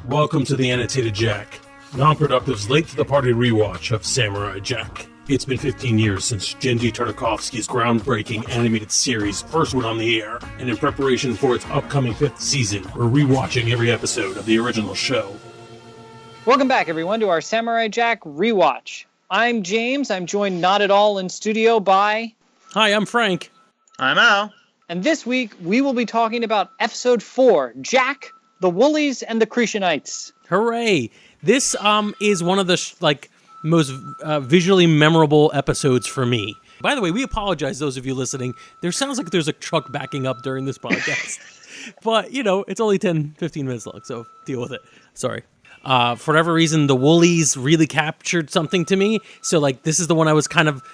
Welcome to the Annotated Jack, Non-Productive's late-to-the-party rewatch of Samurai Jack. It's been 15 years since Genji Tartakovsky's groundbreaking animated series first went on the air, and in preparation for its upcoming 5th season, we're rewatching every episode of the original show. Welcome back, everyone, to our Samurai Jack rewatch. I'm James. I'm joined not at all in studio by... Hi, I'm Frank. I'm Al. And this week, we will be talking about Episode 4, Jack, the Woolies, and the Chritchellites. Hooray! This is one of the most visually memorable episodes for me. By the way, we apologize, those of you listening. There sounds like there's a truck backing up during this podcast. But, it's only 10, 15 minutes long, so deal with it. Sorry. For whatever reason, the Woolies really captured something to me. So, this is the one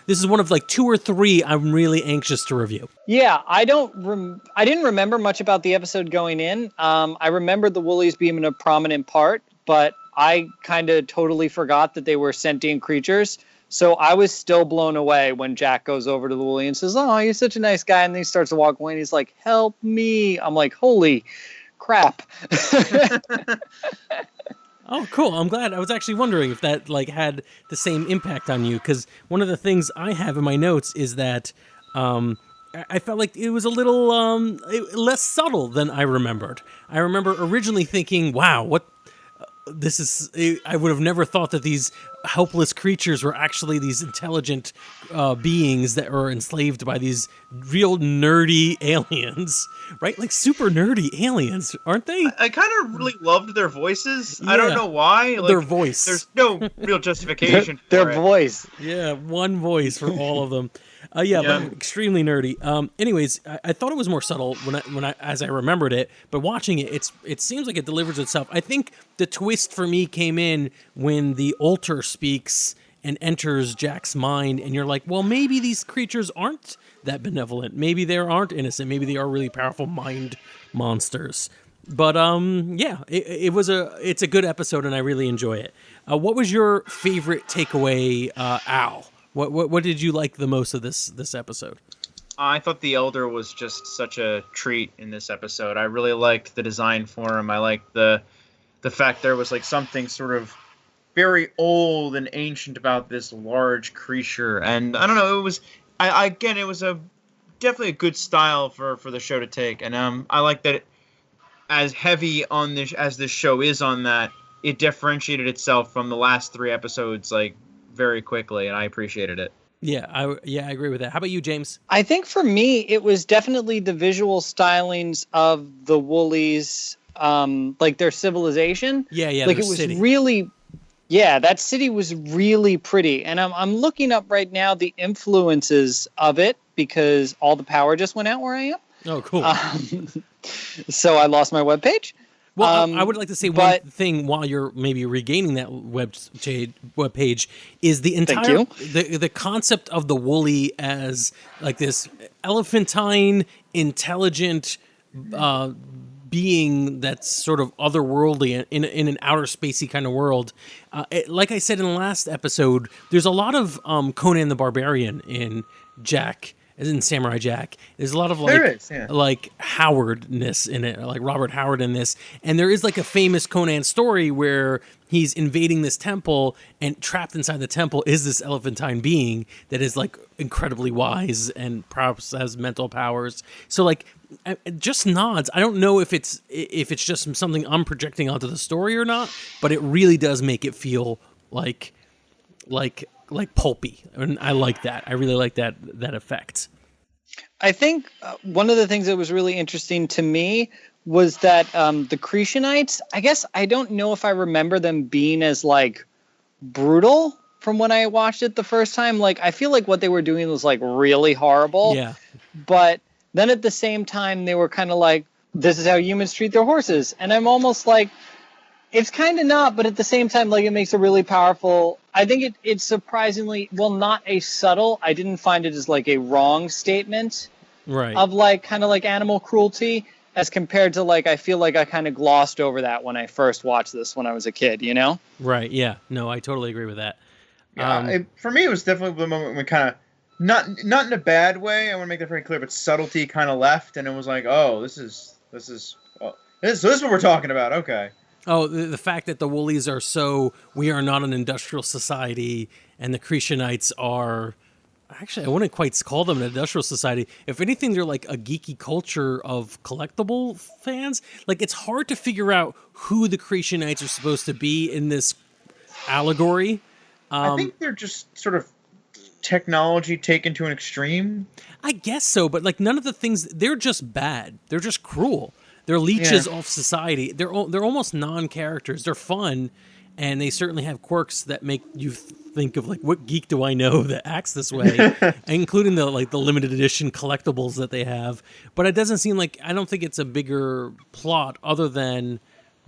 this is one of, 2 or 3 I'm really anxious to review. Yeah, I didn't remember much about the episode going in. I remembered the Woolies being a prominent part, but I kind of totally forgot that they were sentient creatures. So I was still blown away when Jack goes over to the Woolie and says, "Oh, you're such a nice guy." And then he starts to walk away and he's like, "Help me." I'm like, holy crap. Oh, cool. I'm glad. I was actually wondering if that had the same impact on you, because one of the things I have in my notes is that I felt like it was a little less subtle than I remembered. I remember originally thinking, wow, what this is... I would have never thought that these helpless creatures were actually these intelligent beings that are enslaved by these real nerdy aliens, right? Super nerdy aliens, aren't they? I kind of really loved their voices. Yeah. I don't know why. Their voice. There's no real justification for their voice. Yeah, one voice for all of them. But extremely nerdy. Anyways, I thought it was more subtle when I as I remembered it, but watching it, it seems like it delivers itself. I think the twist for me came in when the altar speaks and enters Jack's mind, and you're like, well, maybe these creatures aren't that benevolent. Maybe they aren't innocent. Maybe they are really powerful mind monsters. But it's a good episode, and I really enjoy it. What was your favorite takeaway, Al? What did you like the most of this episode? I thought the Elder was just such a treat in this episode. I really liked the design for him. I liked the fact there was something sort of very old and ancient about this large creature. And I don't know, it was definitely a good style for the show to take. And I like that as heavy on this as this show is on that, it differentiated itself from the last 3 episodes very quickly, and I appreciated it. Yeah, I agree with that. How about you, James? I think for me, it was definitely the visual stylings of the Woolies, their civilization. Yeah, it was city. Really, yeah, that city was really pretty. And I'm looking up right now the influences of it because all the power just went out where I am. Oh, cool. So I lost my webpage. Well, I would like to say one thing while you're maybe regaining that webpage is the entire the concept of the Woolie as this elephantine, intelligent being that's sort of otherworldly in an outer spacey kind of world. Like I said in the last episode, there's a lot of Conan the Barbarian in Jack. As in Samurai Jack, there's a lot of Howardness in it, like Robert Howard in this, and there is a famous Conan story where he's invading this temple, and trapped inside the temple is this elephantine being that is incredibly wise and perhaps has mental powers. So just nods. I don't know if it's just something I'm projecting onto the story or not, but it really does make it feel like pulpy, and I like that. I really like that effect. I think one of the things that was really interesting to me was that the Chritchellites, I guess I don't know if I remember them being as brutal from when I watched it the first time. I feel like what they were doing was really horrible. Yeah. But then at the same time, they were kind of this is how humans treat their horses, and I'm almost it's kind of not, but at the same time, it makes a really powerful... I think it's surprisingly... Well, not a subtle... I didn't find it as, a wrong statement... Right. Of, kind of animal cruelty, as compared to, I feel like I kind of glossed over that when I first watched this when I was a kid, Right, yeah. No, I totally agree with that. Yeah, for me, it was definitely the moment when kind of... Not in a bad way, I want to make that very clear, but subtlety kind of left, and it was oh, this is what we're talking about, okay. Oh, the fact that the Woolies are we are not an industrial society, and the Chritchellites are, actually, I wouldn't quite call them an industrial society. If anything, they're like a geeky culture of collectible fans. Like, it's hard to figure out who the Chritchellites are supposed to be in this allegory. I think they're just sort of technology taken to an extreme. I guess so, but like none of the things, they're just bad. They're just cruel. They're leeches off society. They're almost non-characters. They're fun, and they certainly have quirks that make you think of like, what geek do I know that acts this way, including the limited edition collectibles that they have. But it doesn't seem like, I don't think it's a bigger plot other than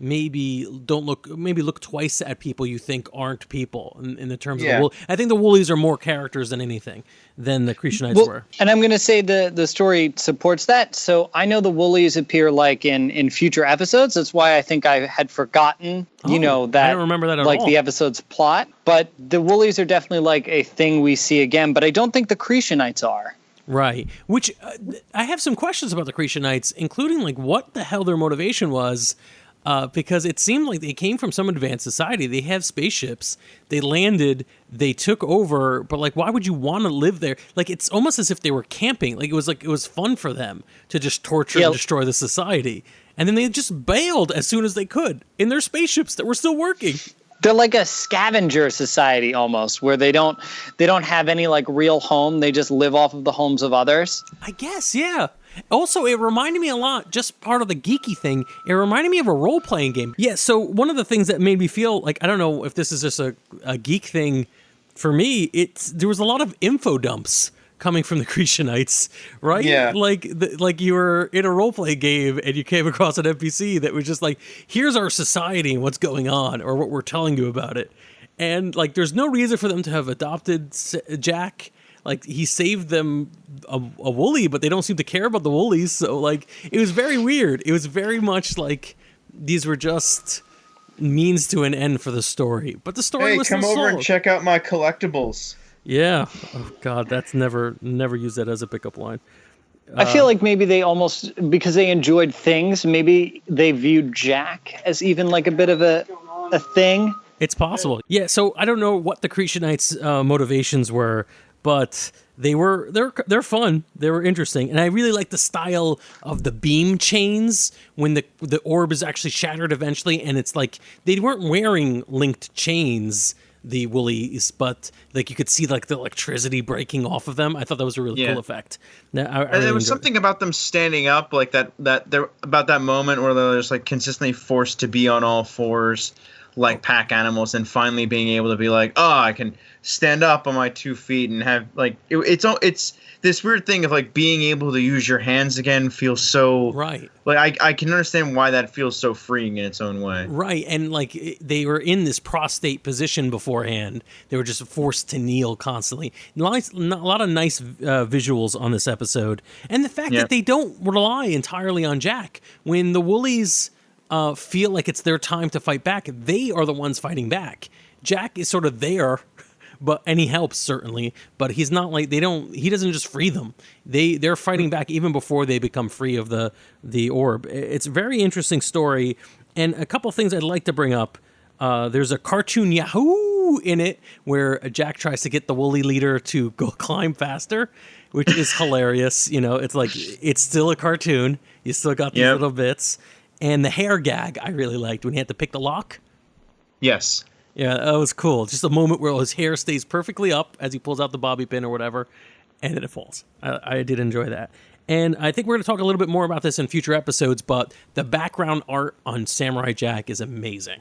maybe look twice at people you think aren't people in the terms of the Wool. I think the Woolies are more characters than anything than the Chritchellites were. And I'm going to say the story supports that. So I know the Woolies appear like in future episodes. That's why I think I had forgotten, that I don't remember that at all. The episode's plot. But the Woolies are definitely like a thing we see again. But I don't think the Chritchellites are. Right. Which I have some questions about the Chritchellites, including like what the hell their motivation was. Because it seemed like they came from some advanced society. They have spaceships. They landed. They took over. But like, why would you want to live there? Like, it's almost as if they were camping. Like it was fun for them to just torture and destroy the society. And then they just bailed as soon as they could in their spaceships that were still working. They're like a scavenger society almost, where they don't have any like real home. They just live off of the homes of others. I guess, yeah. Also, it reminded me a lot, just part of the geeky thing, it reminded me of a role-playing game. Yeah, so one of the things that made me feel like, I don't know if this is just a geek thing for me, there was a lot of info dumps coming from the Chritchellites, right? Yeah. Like you were in a role-play game and you came across an NPC that was just like, here's our society and what's going on, or what we're telling you about it. And like, there's no reason for them to have adopted Jack. Like, he saved them a Woolie, but they don't seem to care about the Woolies. So, like, it was very weird. It was very much like these were just means to an end for the story. But the story was come over and check out my collectibles. Yeah. Oh, God, that's never use that as a pickup line. I feel like maybe they almost, because they enjoyed things, maybe they viewed Jack as even like a bit of a thing. It's possible. Yeah, so I don't know what the Chritchellites' motivations were, but they're fun. They were interesting, and I really like the style of the beam chains when the orb is actually shattered eventually, and it's like they weren't wearing linked chains, the Woolies, but like you could see like the electricity breaking off of them. I thought that was a really cool effect. And there was something about them standing up, like that about that moment where they're just like consistently forced to be on all fours, like pack animals, and finally being able to be like, oh, I can stand up on my 2 feet and have like it's this weird thing of like being able to use your hands again feels so right. Like I can understand why that feels so freeing in its own way. Right, and like they were in this prostrate position beforehand. They were just forced to kneel constantly. A lot of nice visuals on this episode, and the fact that they don't rely entirely on Jack when the Woolies feel like it's their time to fight back. They are the ones fighting back. Jack is sort of there, and he helps certainly, but he's not like he doesn't just free them. They're fighting back even before they become free of the orb. It's a very interesting story, and a couple things I'd like to bring up. There's a cartoon Yahoo in it where Jack tries to get the Woolly leader to go climb faster, which is hilarious. It's like it's still a cartoon. You still got these little bits. And the hair gag I really liked when he had to pick the lock. Yes. Yeah, that was cool. Just a moment where his hair stays perfectly up as he pulls out the bobby pin or whatever, and then it falls. I did enjoy that. And I think we're going to talk a little bit more about this in future episodes, but the background art on Samurai Jack is amazing.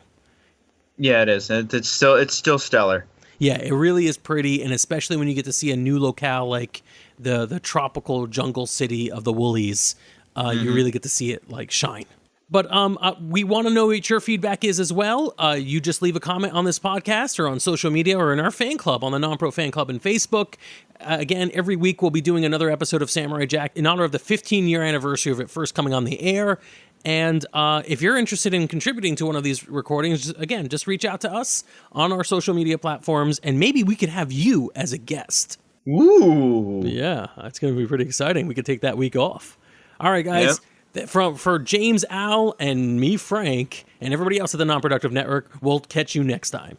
Yeah, it is. It's still stellar. Yeah, it really is pretty, and especially when you get to see a new locale like the tropical jungle city of the Woolies, you really get to see it like shine. But we want to know what your feedback is as well. You just leave a comment on this podcast or on social media or in our fan club on the Non-Pro Fan Club and Facebook. Again, every week we'll be doing another episode of Samurai Jack in honor of the 15-year anniversary of it first coming on the air. And if you're interested in contributing to one of these recordings, again, just reach out to us on our social media platforms, and maybe we could have you as a guest. Ooh. Yeah, it's going to be pretty exciting. We could take that week off. All right, guys. Yep. For James, Al, and me, Frank, and everybody else at the Non-Productive Network, we'll catch you next time.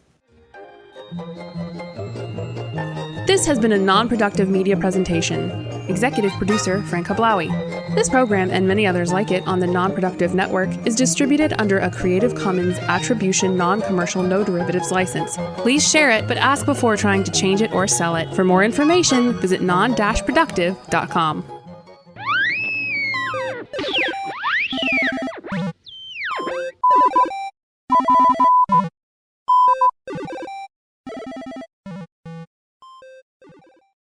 This has been a Non-Productive media presentation. Executive producer, Frank Hablawi. This program and many others like it on the Non-Productive Network is distributed under a Creative Commons Attribution Non-Commercial No Derivatives license. Please share it, but ask before trying to change it or sell it. For more information, visit non-productive.com.